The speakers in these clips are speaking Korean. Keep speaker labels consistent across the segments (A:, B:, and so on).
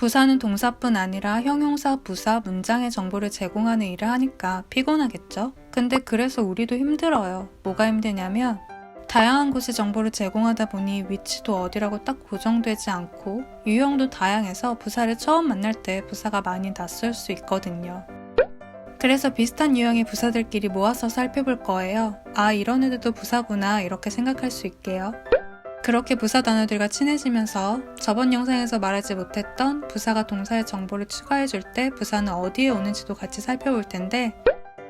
A: 부사는 동사뿐 아니라 형용사, 부사, 문장의 정보를 제공하는 일을 하니까 피곤하겠죠? 근데 그래서 우리도 힘들어요. 뭐가 힘드냐면 다양한 곳에 정보를 제공하다 보니 위치도 어디라고 딱 고정되지 않고 유형도 다양해서 부사를 처음 만날 때 부사가 많이 낯설 수 있거든요. 그래서 비슷한 유형의 부사들끼리 모아서 살펴볼 거예요. 아, 이런 애들도 부사구나 이렇게 생각할 수 있게요. 그렇게 부사 단어들과 친해지면서 저번 영상에서 말하지 못했던 부사가 동사의 정보를 추가해줄 때 부사는 어디에 오는지도 같이 살펴볼 텐데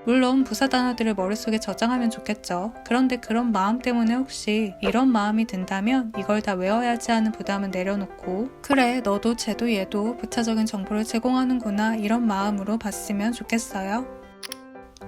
A: 물론 부사 단어들을 머릿속에 저장하면 좋겠죠. 그런데 그런 마음 때문에 혹시 이런 마음이 든다면 이걸 다 외워야지 하는 부담은 내려놓고 그래 너도 쟤도 얘도 부차적인 정보를 제공하는구나 이런 마음으로 봤으면 좋겠어요.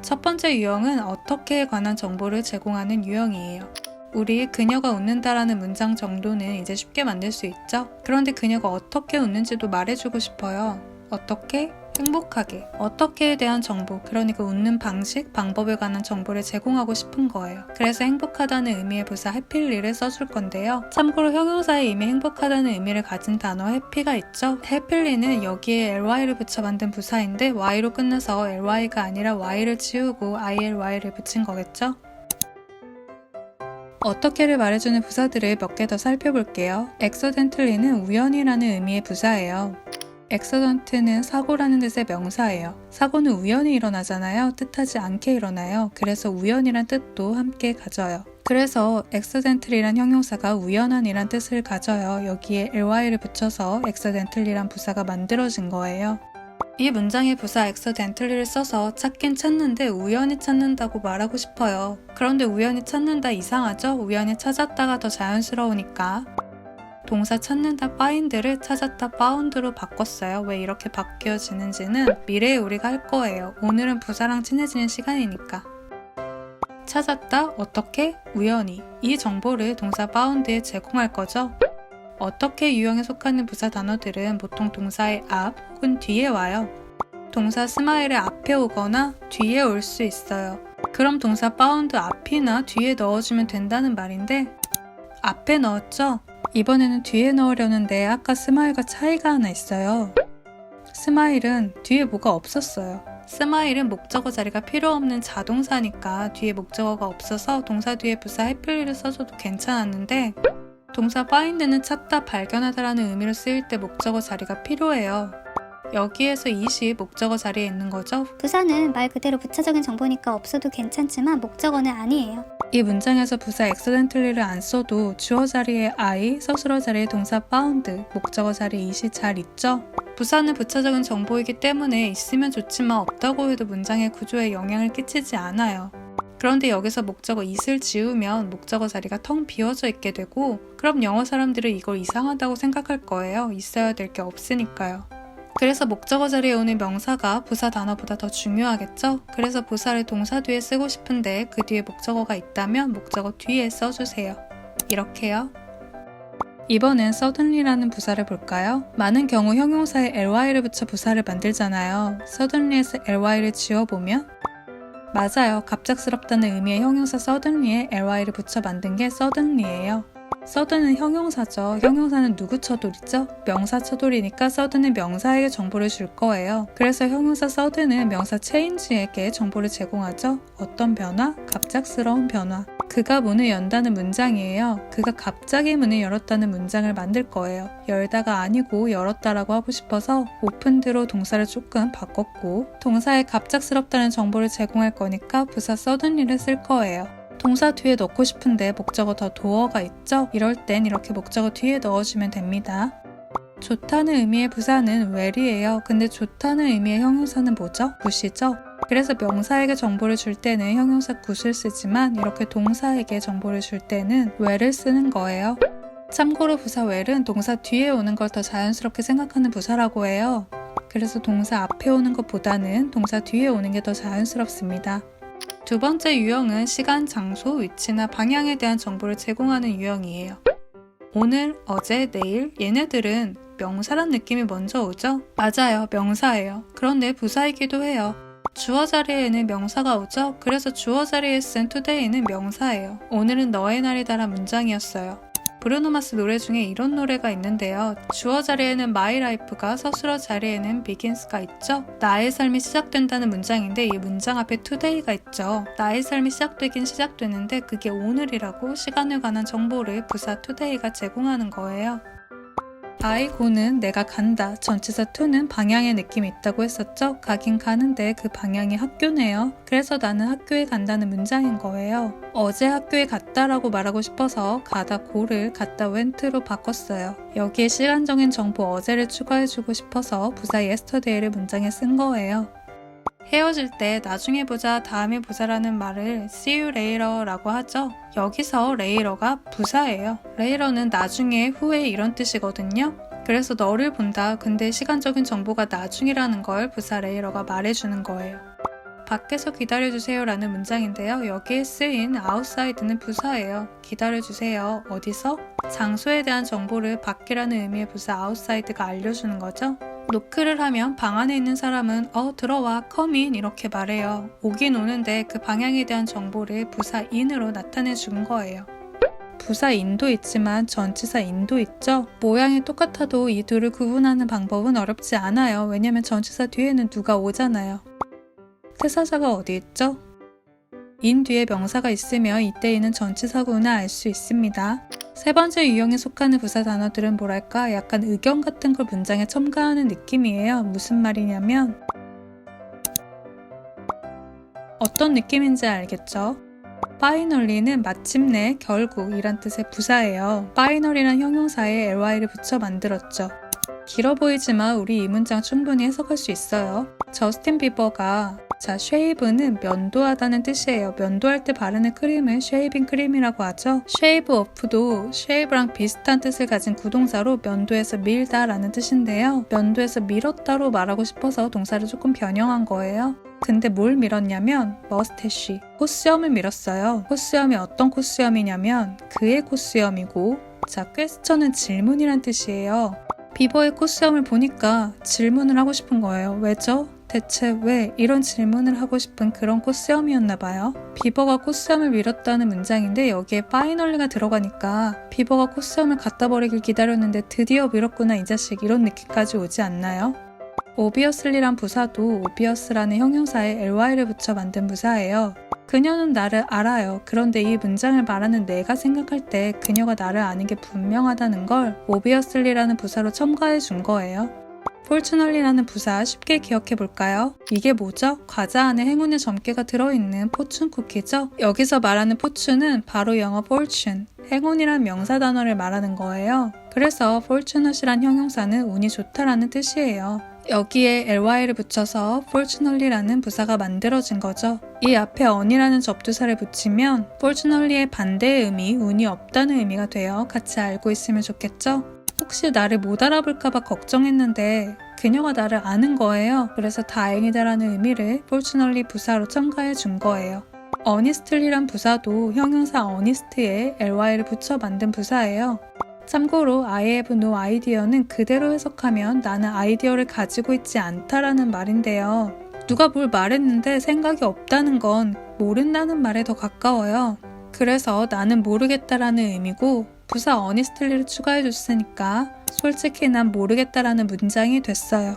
A: 첫 번째 유형은 어떻게에 관한 정보를 제공하는 유형이에요. 우리 그녀가 웃는다라는 문장 정도는 이제 쉽게 만들 수 있죠? 그런데 그녀가 어떻게 웃는지도 말해주고 싶어요. 어떻게? 행복하게. 어떻게에 대한 정보, 그러니까 웃는 방식, 방법에 관한 정보를 제공하고 싶은 거예요. 그래서 행복하다는 의미의 부사 해필리를 써줄 건데요. 참고로 형용사에 이미 행복하다는 의미를 가진 단어 해피가 있죠? 해필리는 여기에 ly를 붙여 만든 부사인데 y로 끝나서 ly가 아니라 y를 지우고 illy를 붙인 거겠죠? 어떻게를 말해주는 부사들을 몇 개 더 살펴볼게요. accidentally는 우연이라는 의미의 부사예요. accident는 사고라는 뜻의 명사예요. 사고는 우연히 일어나잖아요. 뜻하지 않게 일어나요. 그래서 우연이란 뜻도 함께 가져요. 그래서 accidentally란 형용사가 우연한이란 뜻을 가져요. 여기에 ly를 붙여서 accidentally란 부사가 만들어진 거예요. 이 문장의 부사 accidentally를 써서 찾긴 찾는데 우연히 찾는다고 말하고 싶어요. 그런데 우연히 찾는다 이상하죠? 우연히 찾았다가 더 자연스러우니까 동사 찾는다 find를 찾았다 found로 바꿨어요. 왜 이렇게 바뀌어지는지는 미래에 우리가 할 거예요. 오늘은 부사랑 친해지는 시간이니까. 찾았다, 어떻게, 우연히 이 정보를 동사 found에 제공할 거죠. 어떻게 유형에 속하는 부사 단어들은 보통 동사의 앞 혹은 뒤에 와요. 동사 스마일의 앞에 오거나 뒤에 올 수 있어요. 그럼 동사 found 앞이나 뒤에 넣어주면 된다는 말인데 앞에 넣었죠? 이번에는 뒤에 넣으려는데 아까 스마일과 차이가 하나 있어요. 스마일은 뒤에 뭐가 없었어요. 스마일은 목적어 자리가 필요 없는 자동사니까 뒤에 목적어가 없어서 동사 뒤에 부사 해필리를 써줘도 괜찮았는데 동사 find는 찾다, 발견하다라는 의미로 쓰일 때 목적어 자리가 필요해요. 여기에서 it이 목적어 자리에 있는 거죠.
B: 부사는 말 그대로 부차적인 정보니까 없어도 괜찮지만 목적어는 아니에요.
A: 이 문장에서 부사 accidentally를 안 써도 주어 자리에 I, 서술어 자리에 동사 found, 목적어 자리에 it이 잘 있죠? 부사는 부차적인 정보이기 때문에 있으면 좋지만 없다고 해도 문장의 구조에 영향을 끼치지 않아요. 그런데 여기서 목적어 it을 지우면 목적어 자리가 텅 비어져 있게 되고 그럼 영어 사람들은 이걸 이상하다고 생각할 거예요. 있어야 될 게 없으니까요. 그래서 목적어 자리에 오는 명사가 부사 단어보다 더 중요하겠죠? 그래서 부사를 동사 뒤에 쓰고 싶은데 그 뒤에 목적어가 있다면 목적어 뒤에 써주세요. 이렇게요. 이번엔 suddenly라는 부사를 볼까요? 많은 경우 형용사에 ly를 붙여 부사를 만들잖아요. suddenly에서 ly를 지워보면 맞아요. 갑작스럽다는 의미의 형용사 suddenly에 ly를 붙여 만든 게 suddenly예요. sudden은 형용사죠. 형용사는 누구 처돌이죠? 명사 처돌이니까 sudden은 명사에게 정보를 줄 거예요. 그래서 형용사 sudden은 명사 change에게 정보를 제공하죠. 어떤 변화? 갑작스러운 변화. 그가 문을 연다는 문장이에요. 그가 갑자기 문을 열었다는 문장을 만들 거예요. 열다가 아니고 열었다라고 하고 싶어서 opened로 동사를 조금 바꿨고 동사에 갑작스럽다는 정보를 제공할 거니까 부사 suddenly를 쓸 거예요. 동사 뒤에 넣고 싶은데 목적어 더 door가 있죠? 이럴 땐 이렇게 목적어 뒤에 넣어주면 됩니다. 좋다는 의미의 부사는 well이에요. 근데 좋다는 의미의 형용사는 뭐죠? good이죠? 그래서 명사에게 정보를 줄 때는 형용사 good을 쓰지만 이렇게 동사에게 정보를 줄 때는 well을 쓰는 거예요. 참고로 부사 well은 동사 뒤에 오는 걸 더 자연스럽게 생각하는 부사라고 해요. 그래서 동사 앞에 오는 것보다는 동사 뒤에 오는 게 더 자연스럽습니다. 두 번째 유형은 시간, 장소, 위치나 방향에 대한 정보를 제공하는 유형이에요. 오늘, 어제, 내일 얘네들은 명사란 느낌이 먼저 오죠? 맞아요. 명사예요. 그런데 부사이기도 해요. 주어 자리에는 명사가 오죠? 그래서 주어 자리에 쓴 today는 명사예요. 오늘은 너의 날이다란 문장이었어요. 브루노 마스 노래 중에 이런 노래가 있는데요. 주어 자리에는 my life가 서술어 자리에는 begins가 있죠. 나의 삶이 시작된다는 문장인데 이 문장 앞에 today가 있죠. 나의 삶이 시작되긴 시작되는데 그게 오늘이라고 시간에 관한 정보를 부사 today가 제공하는 거예요. I go는 내가 간다, 전치사 to는 방향의 느낌이 있다고 했었죠? 가긴 가는데 그 방향이 학교네요. 그래서 나는 학교에 간다는 문장인 거예요. 어제 학교에 갔다라고 말하고 싶어서 가다 go를 갔다 went로 바꿨어요. 여기에 시간적인 정보 어제를 추가해주고 싶어서 부사 yesterday를 문장에 쓴 거예요. 헤어질 때 나중에 보자, 다음에 보자라는 말을 see you later 라고 하죠. 여기서 later가 부사예요. later는 나중에, 후에 이런 뜻이거든요. 그래서 너를 본다. 근데 시간적인 정보가 나중이라는 걸 부사 later가 말해주는 거예요. 밖에서 기다려주세요 라는 문장인데요. 여기에 쓰인 outside는 부사예요. 기다려주세요. 어디서? 장소에 대한 정보를 밖이라는 의미의 부사 outside가 알려주는 거죠. 노크를 하면 방 안에 있는 사람은 들어와, come in 이렇게 말해요. 오긴 오는데 그 방향에 대한 정보를 부사 in으로 나타내 준 거예요. 부사 in도 있지만 전치사 in도 있죠. 모양이 똑같아도 이 둘을 구분하는 방법은 어렵지 않아요. 왜냐면 전치사 뒤에는 누가 오잖아요. 태사자가 어디 있죠? in 뒤에 명사가 있으면 이때 in은 전치사구나 알 수 있습니다. 세 번째 유형에 속하는 부사 단어들은 뭐랄까 약간 의견 같은 걸 문장에 첨가하는 느낌이에요. 무슨 말이냐면 어떤 느낌인지 알겠죠? finally는 마침내, 결국 이란 뜻의 부사예요. finally란 형용사에 ly를 붙여 만들었죠. 길어 보이지만 우리 이 문장 충분히 해석할 수 있어요. 저스틴 비버가 shave는 면도하다는 뜻이에요. 면도할 때 바르는 크림을 쉐이빙 크림이라고 하죠. shave off도 shave랑 비슷한 뜻을 가진 구동사로 면도에서 밀다 라는 뜻인데요. 면도에서 밀었다로 말하고 싶어서 동사를 조금 변형한 거예요. 근데 뭘 밀었냐면 머스태쉬, 코수염을 밀었어요. 코수염이 어떤 코수염이냐면 그의 코수염이고 퀘스천은 질문이란 뜻이에요. 비버의 코수염을 보니까 질문을 하고 싶은 거예요. 왜죠? 대체 왜? 이런 질문을 하고 싶은 그런 코수염이었나 봐요. 비버가 코수염을 밀었다는 문장인데 여기에 finally가 들어가니까 비버가 코수염을 갖다 버리길 기다렸는데 드디어 밀었구나 이 자식 이런 느낌까지 오지 않나요? obviously란 부사도 obvious라는 형용사에 ly를 붙여 만든 부사예요. 그녀는 나를 알아요. 그런데 이 문장을 말하는 내가 생각할 때 그녀가 나를 아는 게 분명하다는 걸 obviously라는 부사로 첨가해 준 거예요. fortunately라는 부사 쉽게 기억해 볼까요? 이게 뭐죠? 과자 안에 행운의 점괘가 들어있는 포춘 쿠키죠? 여기서 말하는 포춘은 바로 영어 fortune, 행운이란 명사 단어를 말하는 거예요. 그래서 fortunate이란 형용사는 운이 좋다라는 뜻이에요. 여기에 ly를 붙여서 fortunately라는 부사가 만들어진 거죠. 이 앞에 on이라는 접두사를 붙이면 fortunately의 반대의 의미, 운이 없다는 의미가 돼요. 같이 알고 있으면 좋겠죠? 혹시 나를 못 알아볼까봐 걱정했는데 그녀가 나를 아는 거예요. 그래서 다행이다라는 의미를 fortunately 부사로 첨가해 준 거예요. honestly란 부사도 형용사 honest에 ly를 붙여 만든 부사예요. 참고로 I have no idea는 그대로 해석하면 나는 아이디어를 가지고 있지 않다라는 말인데요. 누가 뭘 말했는데 생각이 없다는 건 모른다는 말에 더 가까워요. 그래서 나는 모르겠다라는 의미고 부사 honestly를 추가해줬으니까 솔직히 난 모르겠다라는 문장이 됐어요.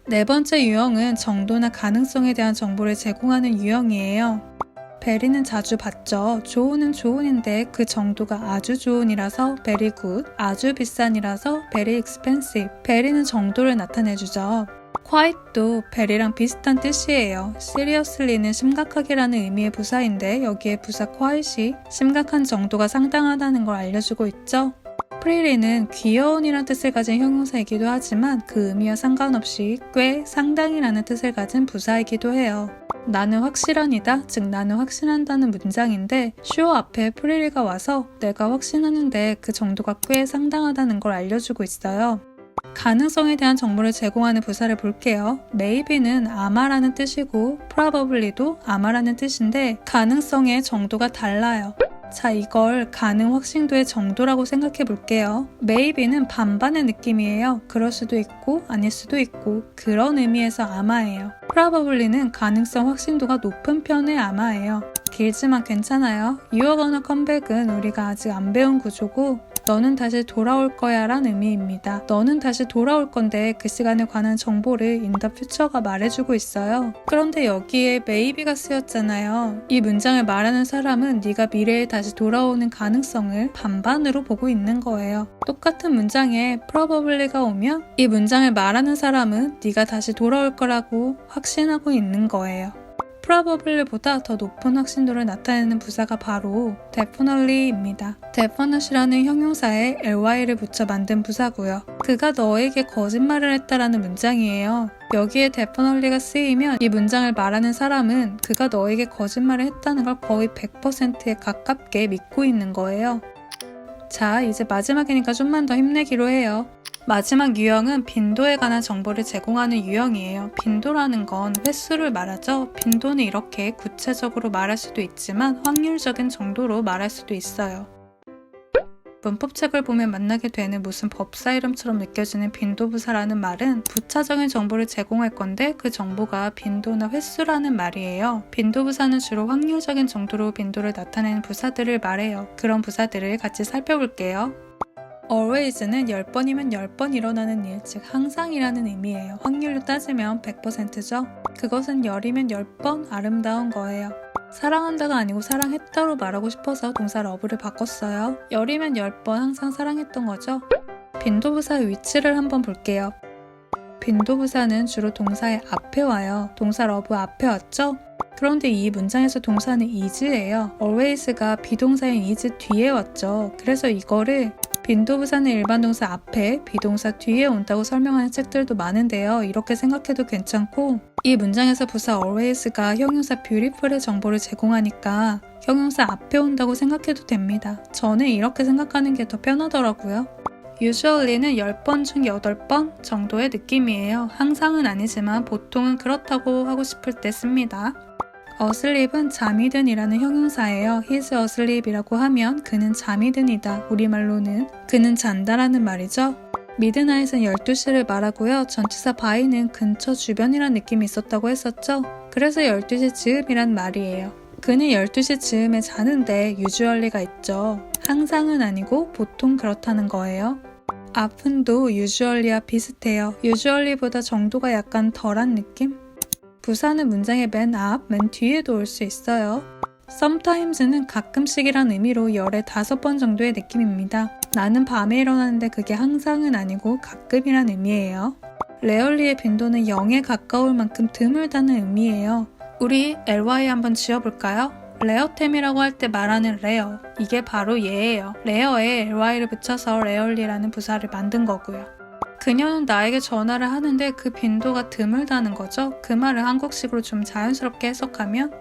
A: 네 번째 유형은 정도나 가능성에 대한 정보를 제공하는 유형이에요. 베리는 자주 봤죠. 좋은은 좋은인데 그 정도가 아주 좋은이라서 very good, 아주 비싼이라서 very expensive. 베리는 정도를 나타내주죠. quite도 very랑 비슷한 뜻이에요. seriously는 심각하게라는 의미의 부사인데 여기에 부사 quite이 심각한 정도가 상당하다는 걸 알려주고 있죠. pretty는 귀여운이란 뜻을 가진 형용사이기도 하지만 그 의미와 상관없이 꽤 상당히라는 뜻을 가진 부사이기도 해요. 나는 확실한이다, 즉 나는 확신한다는 문장인데 sure 앞에 pretty가 와서 내가 확신하는데 그 정도가 꽤 상당하다는 걸 알려주고 있어요. 가능성에 대한 정보를 제공하는 부사를 볼게요. maybe는 아마라는 뜻이고 probably도 아마라는 뜻인데 가능성의 정도가 달라요. 자, 이걸 가능 확신도의 정도라고 생각해 볼게요. maybe는 반반의 느낌이에요. 그럴 수도 있고 아닐 수도 있고 그런 의미에서 아마예요. probably는 가능성 확신도가 높은 편의 아마예요. 길지만 괜찮아요. You're gonna come back은 우리가 아직 안 배운 구조고 너는 다시 돌아올 거야 란 의미입니다. 너는 다시 돌아올 건데 그 시간에 관한 정보를 in the future가 말해주고 있어요. 그런데 여기에 maybe가 쓰였잖아요. 이 문장을 말하는 사람은 네가 미래에 다시 돌아오는 가능성을 반반으로 보고 있는 거예요. 똑같은 문장에 probably가 오면 이 문장을 말하는 사람은 네가 다시 돌아올 거라고 확신하고 있는 거예요. probably보다 더 높은 확신도를 나타내는 부사가 바로 definitely입니다. definite이라는 형용사에 ly를 붙여 만든 부사고요. 그가 너에게 거짓말을 했다라는 문장이에요. 여기에 definitely가 쓰이면 이 문장을 말하는 사람은 그가 너에게 거짓말을 했다는 걸 거의 100%에 가깝게 믿고 있는 거예요. 자, 이제 마지막이니까 좀만 더 힘내기로 해요. 마지막 유형은 빈도에 관한 정보를 제공하는 유형이에요. 빈도라는 건 횟수를 말하죠. 빈도는 이렇게 구체적으로 말할 수도 있지만 확률적인 정도로 말할 수도 있어요. 문법책을 보면 만나게 되는 무슨 법사 이름처럼 느껴지는 빈도부사라는 말은 부차적인 정보를 제공할 건데 그 정보가 빈도나 횟수라는 말이에요. 빈도부사는 주로 확률적인 정도로 빈도를 나타내는 부사들을 말해요. 그런 부사들을 같이 살펴볼게요. always는 10번이면 10번 일어나는 일, 즉 항상이라는 의미예요. 확률로 따지면 100%죠. 그것은 10이면 10번 아름다운 거예요. 사랑한다가 아니고 사랑했다로 말하고 싶어서 동사 love를 바꿨어요. 10이면 10번 항상 사랑했던 거죠. 빈도부사의 위치를 한번 볼게요. 빈도부사는 주로 동사의 앞에 와요. 동사 love 앞에 왔죠? 그런데 이 문장에서 동사는 is예요. always가 비동사인 is 뒤에 왔죠. 그래서 이거를 빈도부사는 일반 동사 앞에 비동사 뒤에 온다고 설명하는 책들도 많은데요. 이렇게 생각해도 괜찮고 이 문장에서 부사 always가 형용사 beautiful의 정보를 제공하니까 형용사 앞에 온다고 생각해도 됩니다. 저는 이렇게 생각하는 게 더 편하더라고요. usually는 10번 중 8번 정도의 느낌이에요. 항상은 아니지만 보통은 그렇다고 하고 싶을 때 씁니다. asleep은 잠이 든이라는 형용사예요. He's asleep이라고 하면 그는 잠이 든이다. 우리말로는 그는 잔다라는 말이죠. midnight은 12시를 말하고요. 전치사 by는 근처 주변이란 느낌이 있었다고 했었죠. 그래서 12시 즈음이란 말이에요. 그는 12시 즈음에 자는데 usually가 있죠. 항상은 아니고 보통 그렇다는 거예요. often도 usually와 비슷해요. usually보다 정도가 약간 덜한 느낌? 부사는 문장의 맨 앞, 맨 뒤에도 올 수 있어요. sometimes는 가끔씩이란 의미로 열에 5번 정도의 느낌입니다. 나는 밤에 일어나는데 그게 항상은 아니고 가끔이란 의미예요. rarely의 빈도는 0에 가까울 만큼 드물다는 의미예요. 우리 ly 한번 지어볼까요? 레어템이라고 할 때 말하는 rare, 이게 바로 얘예요. rare에 ly를 붙여서 rarely라는 부사를 만든 거고요. 그녀는 나에게 전화를 하는데 그 빈도가 드물다는 거죠. 그 말을 한국식으로 좀 자연스럽게 해석하면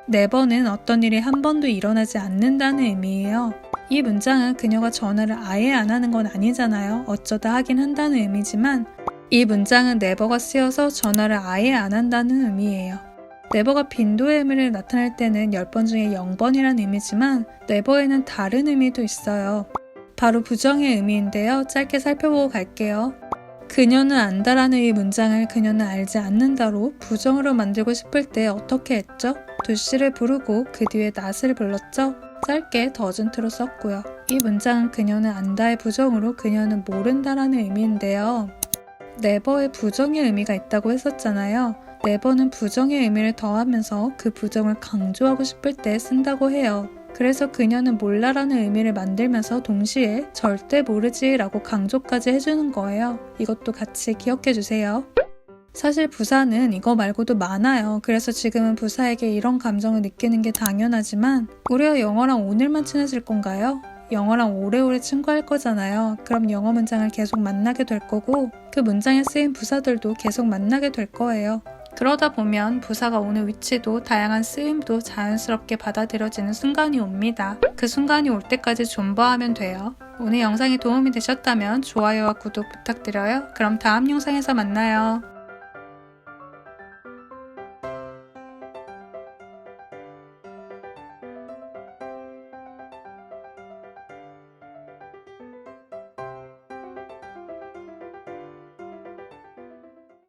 A: never는 어떤 일이 한 번도 일어나지 않는다는 의미예요. 이 문장은 그녀가 전화를 아예 안 하는 건 아니잖아요. 어쩌다 하긴 한다는 의미지만 이 문장은 never가 쓰여서 전화를 아예 안 한다는 의미예요. never가 빈도의 의미를 나타낼 때는 10번 중에 0번이란 의미지만 never에는 다른 의미도 있어요. 바로 부정의 의미인데요. 짧게 살펴보고 갈게요. 그녀는 안다라는 이 문장을 그녀는 알지 않는다로 부정으로 만들고 싶을 때 어떻게 했죠? do씨를 부르고 그 뒤에 not을 불렀죠? 짧게 doesn't로 썼고요. 이 문장은 그녀는 안다의 부정으로 그녀는 모른다라는 의미인데요. never에 부정의 의미가 있다고 했었잖아요. never는 부정의 의미를 더하면서 그 부정을 강조하고 싶을 때 쓴다고 해요. 그래서 그녀는 몰라라는 의미를 만들면서 동시에 절대 모르지 라고 강조까지 해주는 거예요. 이것도 같이 기억해 주세요. 사실 부사는 이거 말고도 많아요. 그래서 지금은 부사에게 이런 감정을 느끼는 게 당연하지만 우리가 영어랑 오늘만 친해질 건가요? 영어랑 오래오래 친구할 거잖아요. 그럼 영어 문장을 계속 만나게 될 거고 그 문장에 쓰인 부사들도 계속 만나게 될 거예요. 그러다 보면 부사가 오는 위치도 다양한 쓰임도 자연스럽게 받아들여지는 순간이 옵니다. 그 순간이 올 때까지 존버하면 돼요. 오늘 영상이 도움이 되셨다면 좋아요와 구독 부탁드려요. 그럼 다음 영상에서 만나요.